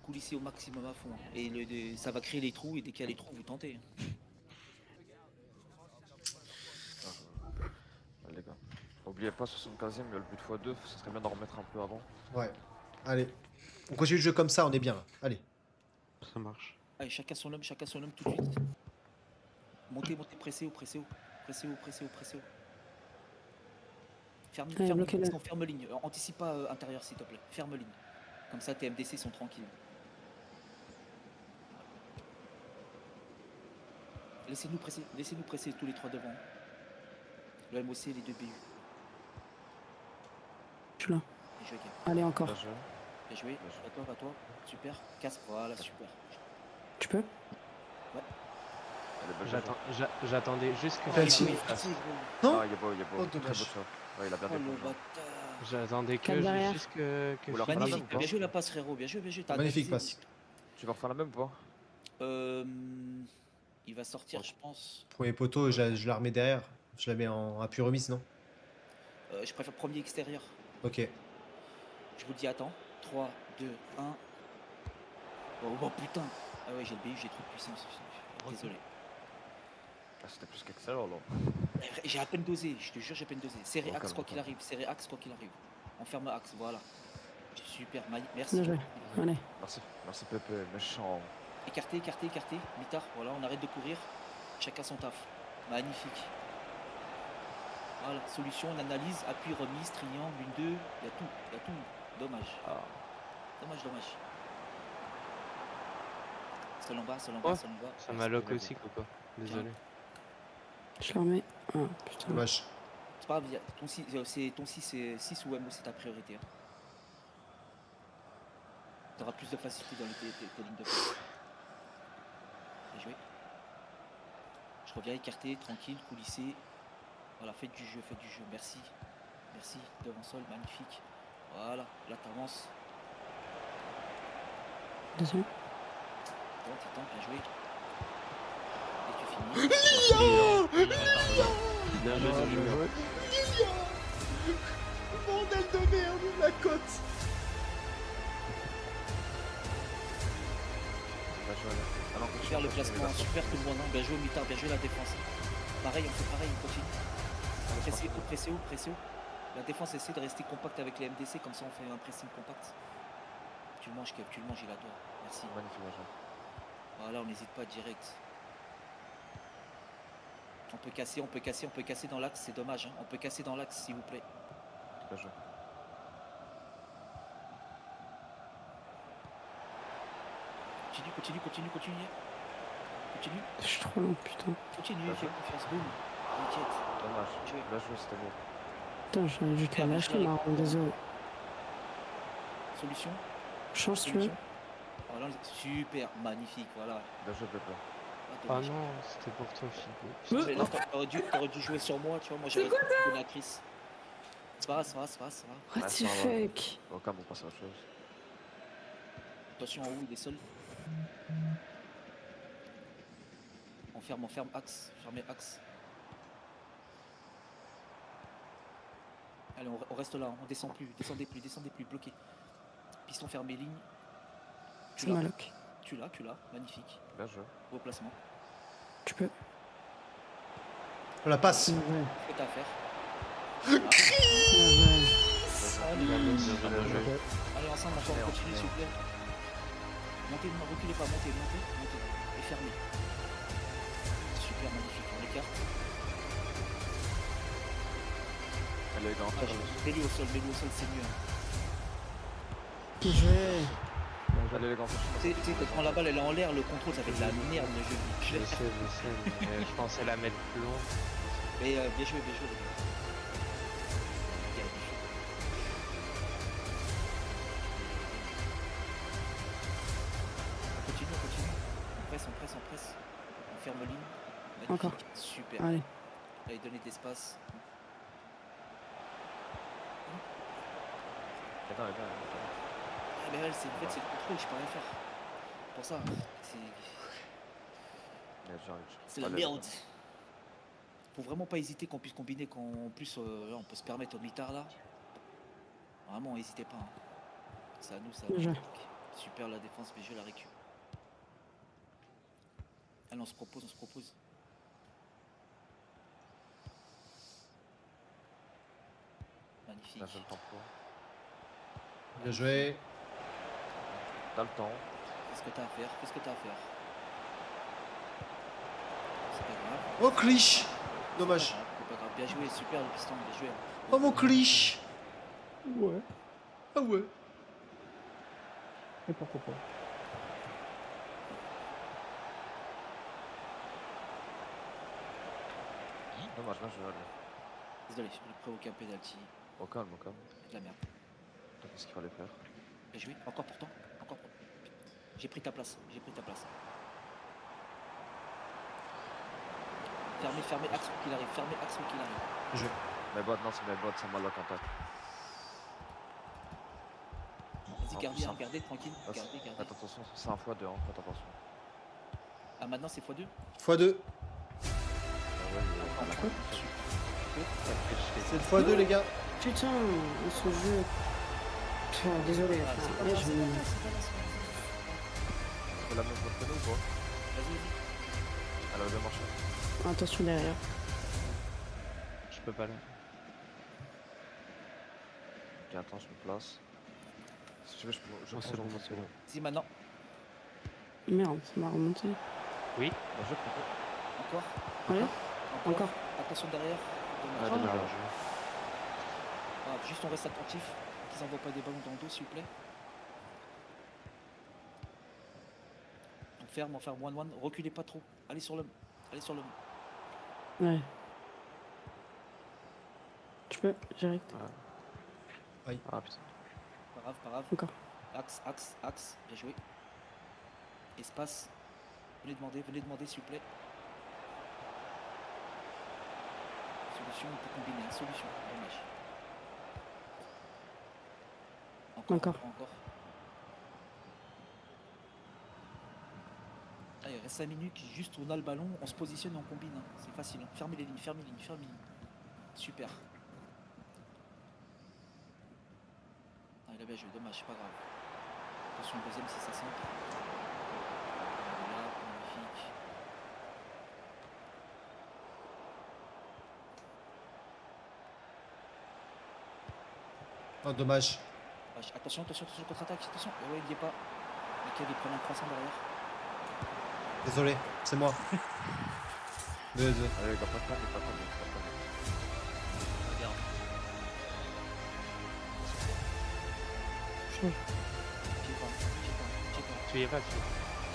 Coulisser au maximum à fond. Et ça va créer les trous et dès qu'il y a les trous, vous tentez. les gars. N'oubliez pas 75e, il y a le but x2, ça serait bien d'en remettre un peu avant. Ouais. Allez. On continue le jeu comme ça, on est bien là. Allez. Ça marche. Allez, chacun son homme tout de suite. Montez, pressez haut. Pressez haut. Ferme ligne. Anticipe pas intérieur s'il te plaît. Ferme ligne. Comme ça tes MDC sont tranquilles. Laissez-nous presser tous les trois devant. Le MOC et les deux BU. Je suis là. Bien joué, gars. Allez, encore. Bien joué. Bien joué. À toi. Super. Casse. Voilà, super. Tu peux? Allez, J'attendais juste que Penalty. Non. Ah, il est beau. Oh, Très dommage. beau shot. Ouais, il a bien Oh le défendu. bâtard. J'attendais Quatre derrière. juste que Vous la je- refaites la même Magnifique. ou pas Bien joué la passe frérot. Bien joué. T'as Magnifique analysé. passe. Tu vas refaire la même ou pas? Il va sortir, je pense. Premier poteau, je la remets derrière. Je la mets en appui remise, non? Je préfère premier extérieur. Ok. Je vous dis attends. 3, 2, 1. Oh putain. Ah ouais, j'ai le BU, j'ai trop de puissance. Désolé. Ah, c'était plus qu'excellent là. J'ai à peine dosé, je te jure, j'ai à peine dosé. Serré Oh, axe quoi qu'il calme-toi. arrive. On ferme axe, voilà. Super, merci. Bien joué. Allez. Merci Pépé, méchant. Écarté. Mitard, voilà, on arrête de courir. Chacun son taf. Magnifique. Voilà, solution, on analyse, appui, remise, triangle, 1, 2, il y a tout. Dommage. Ah. Dommage. Seul en bas. Ça m'a lock aussi, Coco. Désolé. Je le remets. Ah, putain. Dommage. C'est pas grave, ton 6 ou MO, c'est ta priorité. Hein. Tu auras plus de facilité dans tes lignes de passe. Bien joué. Je reviens écarté, tranquille, coulissé. Voilà, faites du jeu, merci. Merci, devant sol, magnifique. Voilà, là t'avances. Désolé. T'attends, bien joué. Et tu finis. Bien joué, bien joué. Bordel de merde, la cote. Bien joué, là. Ah non, Super le placement, super tout le monde. Hein. Bien joué au mi-temps, bien joué la défense. Pareil, on fait pareil, on continue. Pressez haut. La défense essaie de rester compacte avec les MDC, comme ça on fait un pressing compact. Tu le manges, Kev, tu le manges, il adore. Merci. Magnifique, Benjamin. Voilà, on n'hésite pas direct. On peut casser dans l'axe, c'est dommage. Hein. On peut casser dans l'axe, s'il vous plaît. Bien joué. Continue. Je suis trop long, putain. Continue, fais confiance, boum. T'inquiète. Dommage. Joué. Bien joué, c'était beau. Putain, j'aurais dû te la lâcher, Marron, désolé. Solution. Change, tu veux? Solution. Voilà, super, magnifique, voilà. Bien joué, Pépé. Ah dommage. non, c'était pour toi, Figo. Mais non, t'aurais dû jouer sur moi, tu vois, moi j'aurais donné la crise. Ça va. What Ouais, the ça va. fuck? Au calme, on passe à autre chose. Attention en haut, il est seul. On ferme axe, fermez axe. Allez, on reste là, on descend plus, descendez plus, bloqué. Piston fermé, ligne. C'est ma lock. Tu l'as, magnifique. Bien joué. Beau placement. Tu peux. On la passe. Ouais. Ce que t'as à faire. Ouais. Bien joué. Allez, ensemble, encore, Merde, continue s'il vous plaît. Montez, ne reculez pas, montez. Et fermez. Super, magnifique, on écarte. Elle est grande. Mets-lui au sol, c'est mieux. Hein. Bien joué. Elle est grande. Tu sais, quand la balle elle est en l'air, le contrôle ça fait de la merde le jeu. Je sais, mais je pensais la mettre plus loin. Mais bien joué les gars. Bien joué. On presse. On ferme ligne. Magnifique. Encore. Super. Allez. Là il donnait de l'espace. Elle est bien. Ah, mais elle, c'est le contrôle, je peux rien faire. Pour ça, c'est la merde. Faut vraiment pas hésiter qu'on puisse combiner, qu'en plus là, on peut se permettre au mi-tard là. Vraiment, n'hésitez pas. Hein. C'est à nous, ça. Bien joué. Super la défense, mais je la récup. Allez, on se propose. Magnifique. Bien joué le tempo. Bien joué. T'as le temps. Qu'est-ce que t'as à faire C'est pas grave. Oh, cliche. Dommage. C'est pas grave. Bien joué, super le piston, bien joué. Oh, mon cliche. Ouais. Ah ouais. Et pourquoi pas? Dommage, bien joué. Désolé, je vais provoquer un penalty. Au calme. C'est de la merde. Qu'est-ce qu'il fallait faire? Bien joué, encore pourtant. J'ai pris ta place. Fermez, axe qu'il arrive. Je... Mes bottes, non, c'est mes bottes, c'est ma lock en tête. Vas-y, gardez, tranquille. Ah, Gardez. Faites attention, c'est un x2, hein, faites attention. Ah, maintenant c'est x2 x2. Ah ouais, C'est le x2, les gars. Putain, ce jeu. Putain, désolé. Ah, c'est pas Ouais, là, je c'est vais- pas là, c'est pas là. On fait la même botte que nous ou quoi? Vas-y. Elle a bien marché. Attention derrière. Je peux pas là. Ok, attends, je me place. Si tu veux, je Oh, c'est bon, c'est bon. Vas-y, maintenant. Merde, ça m'a remonté. Bien joué, Pépé. Encore. Allez, encore. Attention derrière. Ouais, Dommage. dommage. Ah, juste on reste attentif. Qu'ils envoient pas des ballons dans le dos, s'il vous plaît. On ferme, one. Reculez pas trop. Allez sur le. Allez sur le. Ouais. Tu peux, direct. Ah putain. Pas grave, pas grave. Encore. Axe. Bien joué. Espace. Venez demander s'il vous plaît. Solution, on peut combiner. Solution, dommage. Encore. Ah, il reste 5 minutes, juste on a le ballon, on se positionne et on combine. Hein. C'est facile. Hein. Fermez les lignes. Super. Ah, il a bien joué, dommage, c'est pas grave. Attention, le deuxième, c'est ça centre. Voilà, magnifique. Oh, dommage. Attention, contre-attaque, attention. Ouais, il y est pas. Michael, il prend un croissant derrière. Désolé, c'est moi. Deux. Allez, il va pas tomber. Regarde. Change. Check pas. Tu y es pas, tu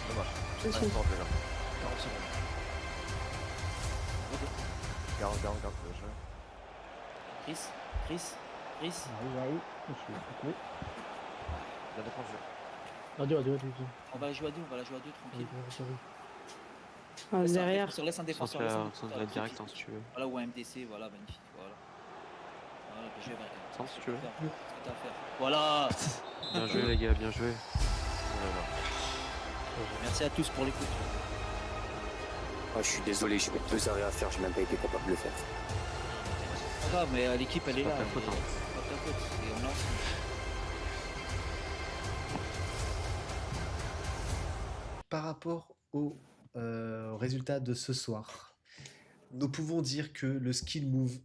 Dommage. Je Allez, suis. sort, les gars. 40 secondes. Garde, le jeu. Chris. J'arrive. Je suis coupé. Bien défendu. Adieu. On va la jouer à deux, tranquille. Ah, derrière. Laisse un défenseur. Laisse un Centre défenseur. direct, hein, si tu veux. Voilà, ou un MDC, voilà, magnifique. Voilà, bien joué, Bergen. Centre, si tu veux. Ce que t'as à faire. Voilà. Bien joué, les gars, bien joué. Voilà. Merci à tous pour l'écoute. Je suis désolé, j'ai mis 2 arrêts à faire, j'ai même pas été capable de le faire. Pas grave, mais l'équipe elle est pas là. ta faute, hein. C'est pas ta faute, on est ensemble. Par rapport au résultat de ce soir, nous pouvons dire que le skill move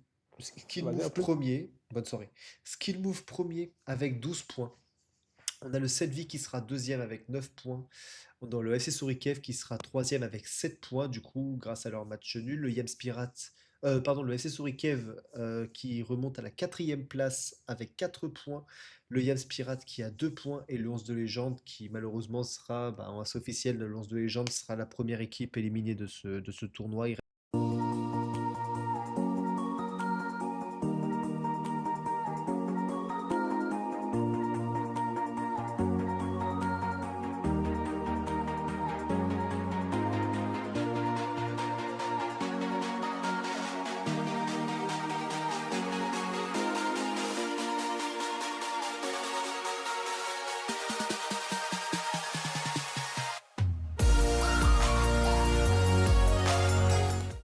premier, bonne soirée, skill move premier avec 12 points. On a le Selvi qui sera deuxième avec 9 points. On a le FC Sourikev qui sera troisième avec 7 points, du coup, grâce à leur match nul. Le Yams Pirate, le FC Sourikev qui remonte à la 4e place avec 4 points. Le Yams Pirate qui a 2 points. Et le 11 de légende qui, malheureusement, sera, c'est officiel, le 11 de légende sera la première équipe éliminée de ce tournoi.